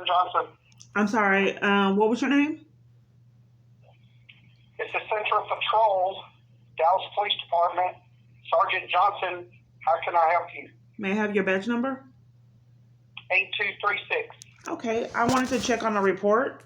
Sergeant Johnson. I'm sorry. What was your name? It's the Central Patrol, Dallas Police Department. Sergeant Johnson, how can I help you? May I have your badge number? 8236. Okay. I wanted to check on the report.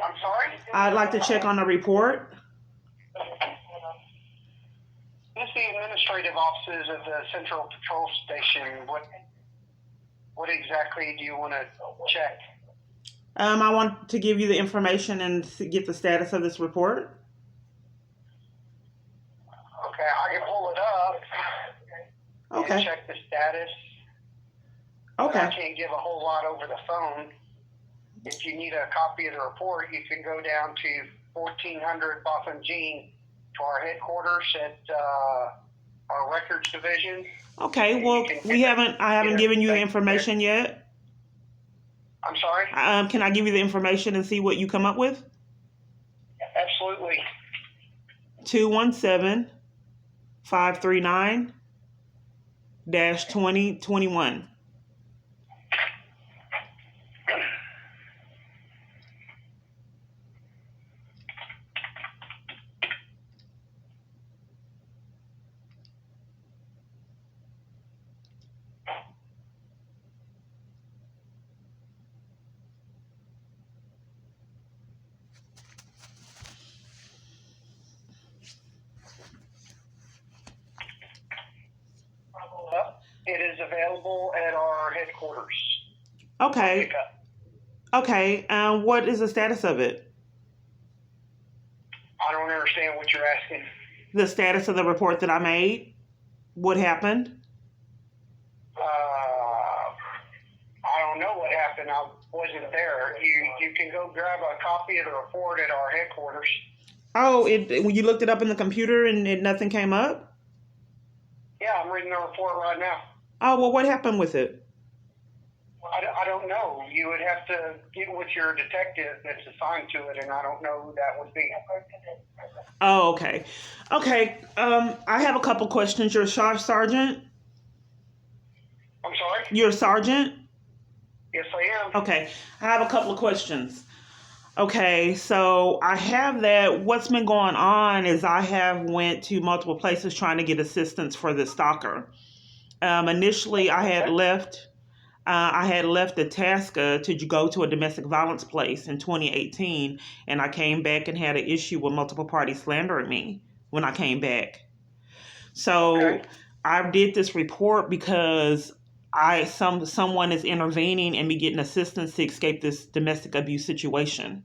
I'm sorry? I'd like to check on the report. This is the administrative offices of the Central Patrol Station. What exactly do you want to check? I want to give you the information and get the status of this report. Okay, I can pull it up and Okay. check the status. But I Okay. can't give a whole lot over the phone. If you need a copy of the report, you can go down to 1400 Botham Jean to our headquarters at our records division. Okay. Well, I haven't given you the information yet. I'm sorry? Can I give you the information and see what you come up with? Absolutely. 217-539-2021. It is available at our headquarters. Okay. Pick up. Okay. What is the status of it? I don't understand what you're asking. The status of the report that I made? What happened? I don't know what happened. I wasn't there. You can go grab a copy of the report at our headquarters. Oh, when you looked it up in the computer and nothing came up? Yeah, I'm reading the report right now. Oh, well, what happened with it? I don't know. You would have to get with your detective that's assigned to it, and I don't know who that would be. Oh, okay. Okay. I have a couple questions. You're a sergeant? I'm sorry? You're a sergeant? Yes, I am. Okay. I have a couple of questions. Okay, so I have that. What's been going on is I have went to multiple places trying to get assistance for the stalker. Initially, I had left Itasca to go to a domestic violence place in 2018, and I came back and had an issue with multiple parties slandering me when I came back. So Okay. I did this report because someone is intervening and me getting assistance to escape this domestic abuse situation.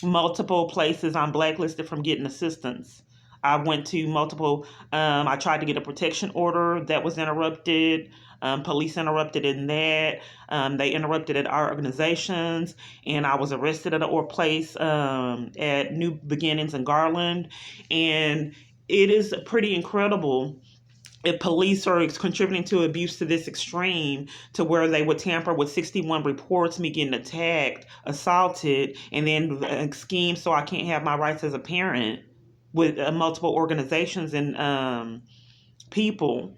Multiple places I'm blacklisted from getting assistance. I went to multiple, I tried to get a protection order that was interrupted. Police interrupted in that. They interrupted at our organizations, and I was arrested at a place at New Beginnings in Garland. And it is pretty incredible if police are contributing to abuse to this extreme to where they would tamper with 61 reports, me getting attacked, assaulted, and then scheme so I can't have my rights as a parent with multiple organizations and people.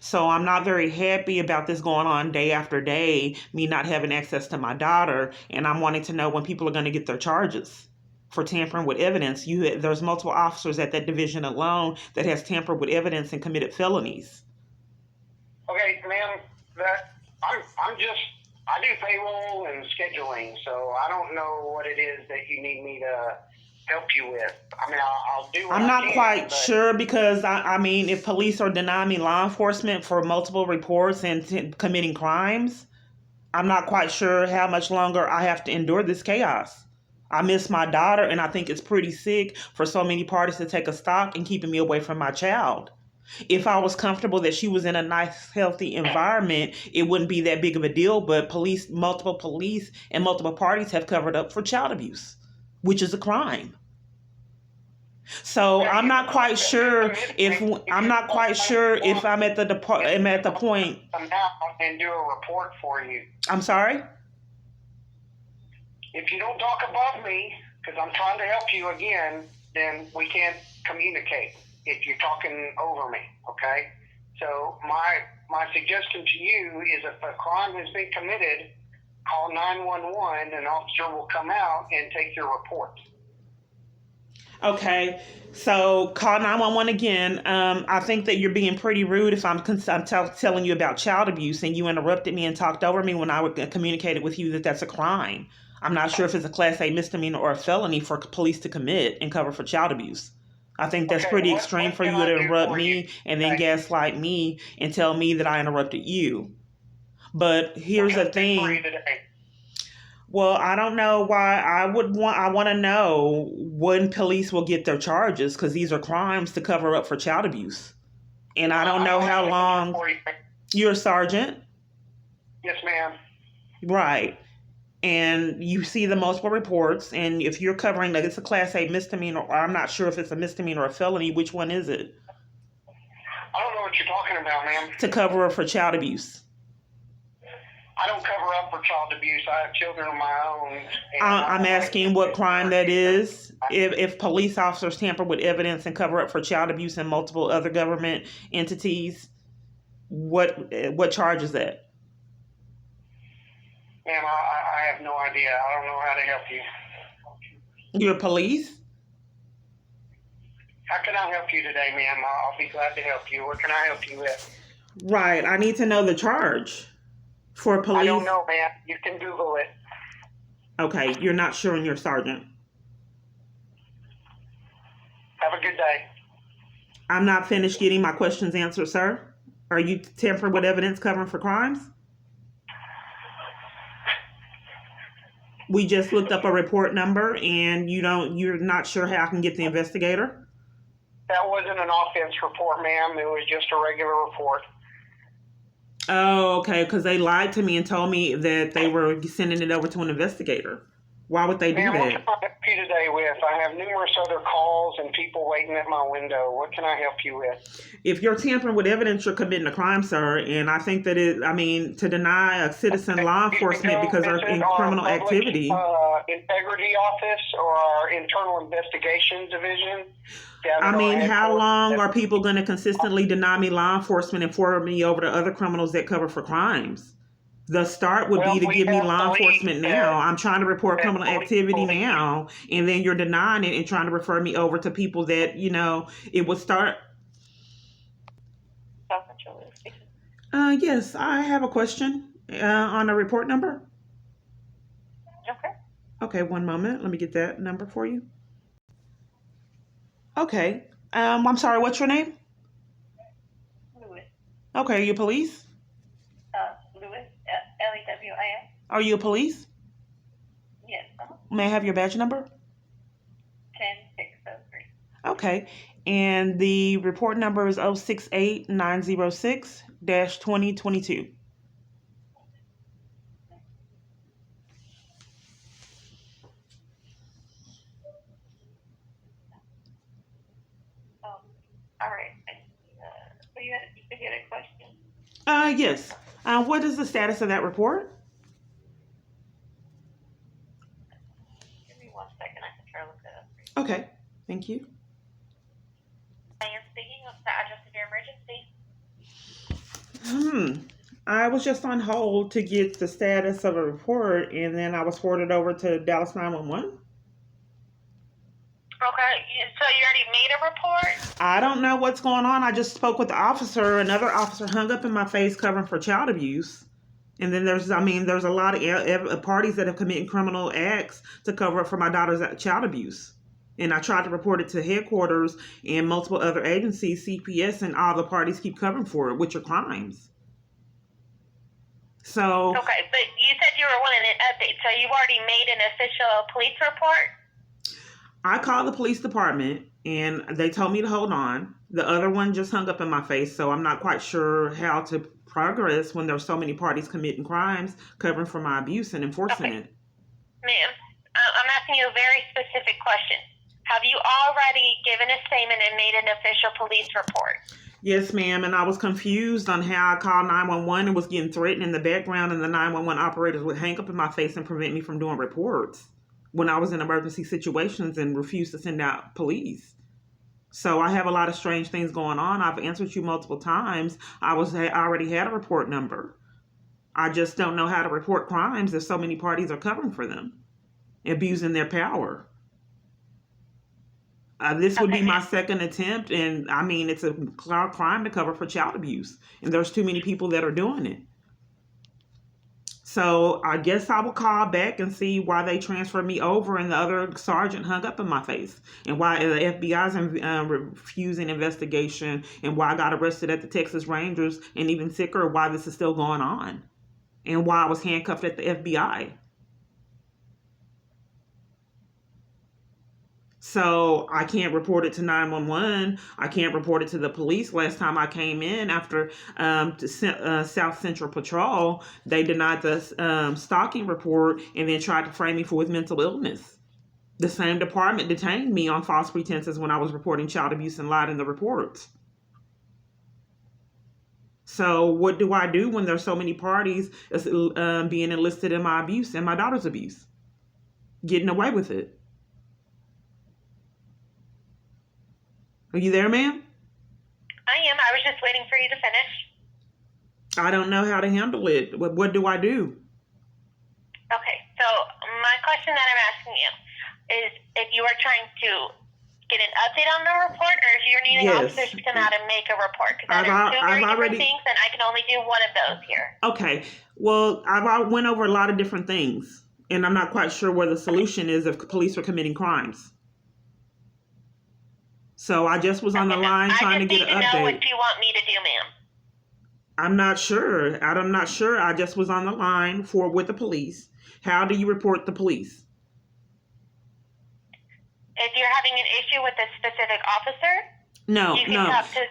So I'm not very happy about this going on day after day, me not having access to my daughter, and I'm wanting to know when people are going to get their charges for tampering with evidence. There's multiple officers at that division alone that has tampered with evidence and committed felonies. Okay, ma'am, I do payroll and scheduling, so I don't know what it is that you need me to help you with. I mean, I'll do what I'm I not can, quite but sure because I mean, if police are denying me law enforcement for multiple reports and committing crimes, I'm not quite sure how much longer I have to endure this chaos. I miss my daughter, and I think it's pretty sick for so many parties to take a stock in keeping me away from my child. If I was comfortable that she was in a nice, healthy environment, it wouldn't be that big of a deal. But multiple police, and multiple parties have covered up for child abuse, which is a crime. So I'm not quite sure if I'm at I'm at the point. come out and do a report for you. I'm sorry. If you don't talk above me, because I'm trying to help you again, then we can't communicate if you're talking over me, okay? So my suggestion to you is if a crime has been committed, call 911. An officer will come out and take your report. Okay, so call 911 again. I think that you're being pretty rude if I'm telling you about child abuse and you interrupted me and talked over me when I communicated with you that that's a crime. I'm not sure if it's a Class A misdemeanor or a felony for police to commit and cover for child abuse. I think that's Okay, pretty what extreme for can you I to do interrupt for me you and then today? gaslight me and tell me that I interrupted you. But here's the What can I do for you thing. today? Well, I don't know why I want to know when police will get their charges because these are crimes to cover up for child abuse. And I don't I know don't have how an answer long. for you. You're a sergeant, Yes, ma'am. right? And you see the multiple reports, and if you're covering like it's a Class A misdemeanor, or I'm not sure if it's a misdemeanor or a felony, which one is it? I don't know what you're talking about, ma'am. To cover up for child abuse. I don't cover up for child abuse. I have children of my own. And I'm asking what crime that is. If police officers tamper with evidence and cover up for child abuse and multiple other government entities, what charge is that? Ma'am, I have no idea. I don't know how to help you. You're police? How can I help you today, ma'am? I'll be glad to help you. What can I help you with? Right. I need to know the charge for police. I don't know, ma'am. You can Google it. Okay, you're not sure and you're a sergeant. Have a good day. I'm not finished getting my questions answered, sir. Are you tampering with evidence covering for crimes? We just looked up a report number and you're not sure how I can get the investigator? That wasn't an offense report, ma'am. It was just a regular report. Oh, okay, because they lied to me and told me that they were sending it over to an investigator. Why would they do Ma'am, what that? can I help you today with? I have numerous other calls and people waiting at my window. What can I help you with? If you're tampering with evidence, you're committing a crime, sir. And I think that to deny a citizen law enforcement because they're in criminal activity. Integrity Office or our Internal Investigation Division. I mean, how long are people going to consistently deny me law enforcement and forward me over to other criminals that cover for crimes? The start would be to give me law enforcement now. I'm trying to report criminal activity now, and then you're denying it and trying to refer me over to people that, it would start. Yes, I have a question on a report number. Okay. Okay, one moment. Let me get that number for you. Okay. I'm sorry, what's your name? Lewis. Okay, are you police? Lewis, Lewis. Are you a police? Yes. May I have your badge number? 10603. Okay. And the report number is 068906-2022. All right. So you had a question? Yes. What is the status of that report? Give me 1 second. I can try to look that up. Okay. Thank you. I am speaking. What's the address of your emergency? I was just on hold to get the status of a report, and then I was forwarded over to Dallas 911. Okay. So you already made a report? I don't know what's going on. I just spoke with the officer. Another officer hung up in my face covering for child abuse. And then there's a lot of parties that have committed criminal acts to cover up for my daughter's child abuse. And I tried to report it to headquarters and multiple other agencies, CPS, and all the parties keep covering for it, which are crimes. So. Okay, but you said you were wanting an update. So you've already made an official police report? I called the police department and they told me to hold on. The other one just hung up in my face, so I'm not quite sure how to progress when there's so many parties committing crimes covering for my abuse and enforcing it. Ma'am, I'm asking you a very specific question. Have you already given a statement and made an official police report? Yes, ma'am, and I was confused on how I called 911 and was getting threatened in the background, and the 911 operators would hang up in my face and prevent me from doing reports when I was in emergency situations and refused to send out police. So I have a lot of strange things going on. I've answered you multiple times. I already had a report number. I just don't know how to report crimes if so many parties are covering for them, abusing their power. This would be my second attempt, and I mean, it's a crime to cover for child abuse, and there's too many people that are doing it. So I guess I will call back and see why they transferred me over and the other sergeant hung up in my face, and why the FBI's refusing investigation, and why I got arrested at the Texas Rangers, and even sicker, why this is still going on, and why I was handcuffed at the FBI. So I can't report it to 911. I can't report it to the police. Last time I came in after South Central Patrol, they denied the stalking report and then tried to frame me with mental illness. The same department detained me on false pretenses when I was reporting child abuse and lied in the reports. So what do I do when there's so many parties being enlisted in my abuse and my daughter's abuse? Getting away with it. Are you there, ma'am? I am. I was just waiting for you to finish. I don't know how to handle it. What do I do? Okay, so my question that I'm asking you is if you are trying to get an update on the report, or if you're needing officers to come out and make a report. Because that are two very different things, and I can only do one of those here. Okay. Well, I went over a lot of different things, and I'm not quite sure where the solution is if police are committing crimes. So I just was on the line trying to get an update. I just need to know what you want me to do, ma'am. I'm not sure. I'm not sure. I just was on the line with the police. How do you report the police? If you're having an issue with a specific officer? No.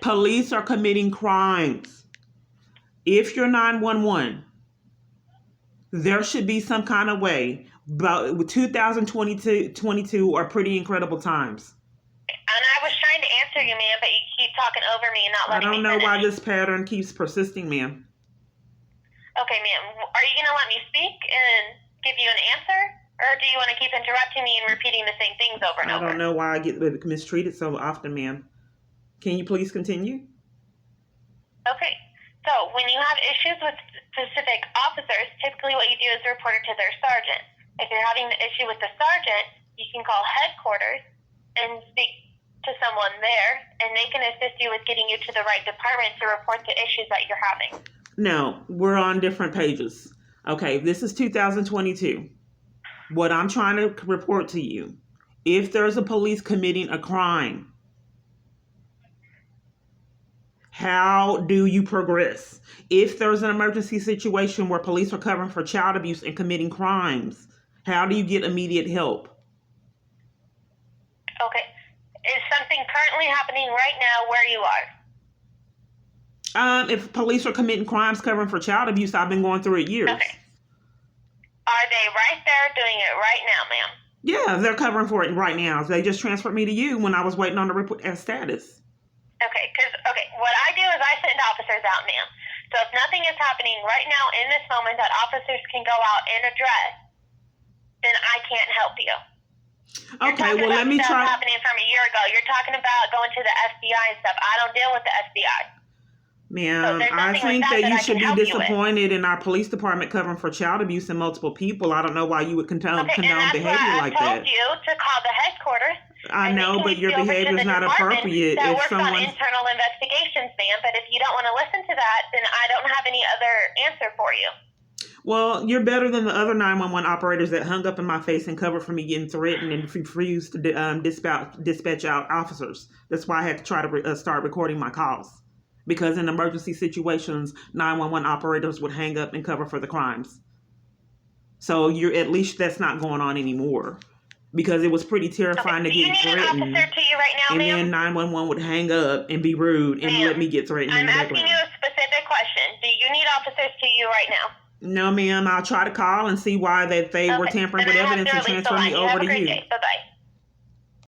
Police are committing crimes. If you're 911, there should be some kind of way. But 2022 are pretty incredible times. And I was trying to answer you, ma'am, but you keep talking over me and not letting me finish. I don't know why this pattern keeps persisting, ma'am. Okay, ma'am. Are you going to let me speak and give you an answer? Or do you want to keep interrupting me and repeating the same things over and over? I don't know why I get mistreated so often, ma'am. Can you please continue? Okay. So when you have issues with specific officers, typically what you do is report it to their sergeant. If you're having the issue with the sergeant, you can call headquarters and speak to someone there, and they can assist you with getting you to the right department to report the issues that you're having. No, we're on different pages. Okay, this is 2022. What I'm trying to report to you, if there's a police committing a crime, how do you progress? If there's an emergency situation where police are covering for child abuse and committing crimes, how do you get immediate help? Okay. Is something currently happening right now where you are? If police are committing crimes covering for child abuse, I've been going through it years. Okay. Are they right there doing it right now, ma'am? Yeah, they're covering for it right now. They just transferred me to you when I was waiting on the report status. Okay, what I do is I send officers out, ma'am. So if nothing is happening right now in this moment that officers can go out and address, then I can't help you. Okay, well, let me try. Happening from a year ago. You're talking about going to the FBI and stuff. I don't deal with the FBI. Ma'am, so I think that you should be disappointed in our police department covering for child abuse and multiple people. I don't know why you would condone behavior like that. I told you to call the headquarters. I know, but your behavior is not appropriate. That works on internal investigations, ma'am. But if you don't want to listen to that, then I don't have any other answer for you. Well, you're better than the other 911 operators that hung up in my face and covered for me getting threatened and refused to dispatch out officers. That's why I had to try to start recording my calls. Because in emergency situations, 911 operators would hang up and cover for the crimes. So at least that's not going on anymore. Because it was pretty terrifying to get threatened. An officer to you right now, and then 911 would hang up and be rude and let me get threatened. I'm asking you a specific question. Do you need officers to you right now? No, ma'am. I'll try to call and see why they were tampering with evidence and transfer me over to you. Bye-bye.